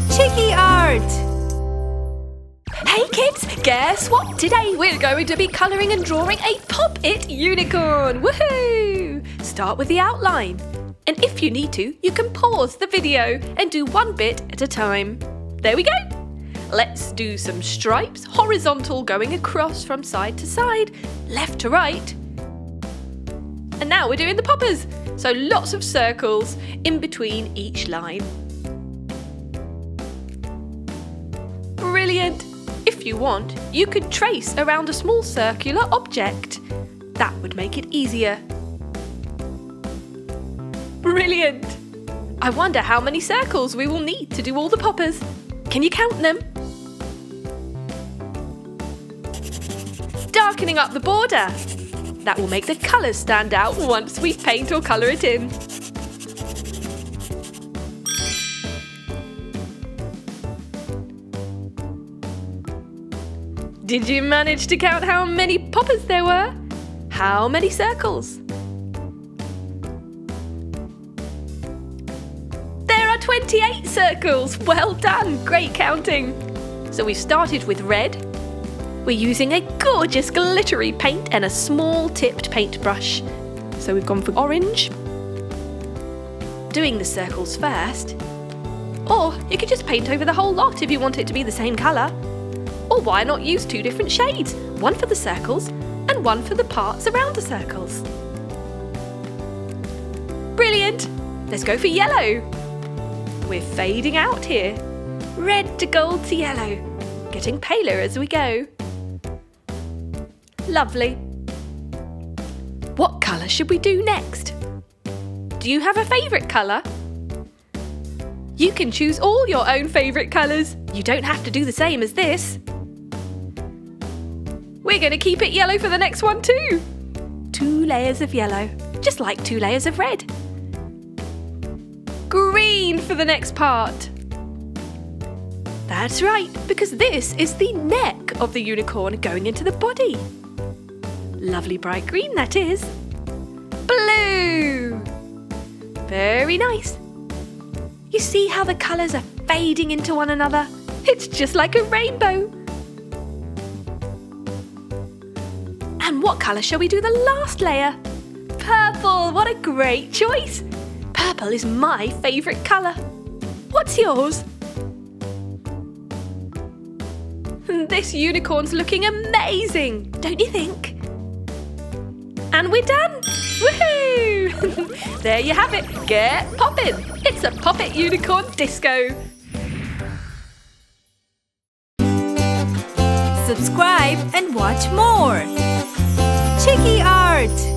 Chiki Art! Hey kids, guess what? Today we're going to be colouring and drawing a pop-it unicorn! Woohoo! Start with the outline. And if you need to, you can pause the video and do one bit at a time. There we go! Let's do some stripes, horizontal going across from side to side, left to right. And now we're doing the poppers. So lots of circles in between each line. Brilliant! If you want, you could trace around a small circular object. That would make it easier. Brilliant! I wonder how many circles we will need to do all the poppers. Can you count them? Darkening up the border. That will make the colours stand out once we paint or colour it in. Did you manage to count how many poppers there were? How many circles? There are 28 circles! Well done! Great counting! So we started with red. We're using a gorgeous glittery paint and a small tipped paintbrush. So we've gone for orange. Doing the circles first. Or you could just paint over the whole lot if you want it to be the same colour. Or why not use two different shades? One for the circles and one for the parts around the circles. Brilliant! Let's go for yellow. We're fading out here. Red to gold to yellow. Getting paler as we go. Lovely. What colour should we do next? Do you have a favourite colour? You can choose all your own favourite colours. You don't have to do the same as this. We're going to keep it yellow for the next one too. 2 layers of yellow, just like 2 layers of red. Green for the next part. That's right, because this is the neck of the unicorn going into the body. Lovely bright green that is. Blue. Very nice. You see how the colours are fading into one another? It's just like a rainbow. And what colour shall we do the last layer? Purple, what a great choice. Purple is my favourite colour. What's yours? This unicorn's looking amazing, don't you think? And we're done! Woohoo! There you have it, get poppin'! It's a pop-it unicorn disco! Subscribe and watch more! Chiki Art!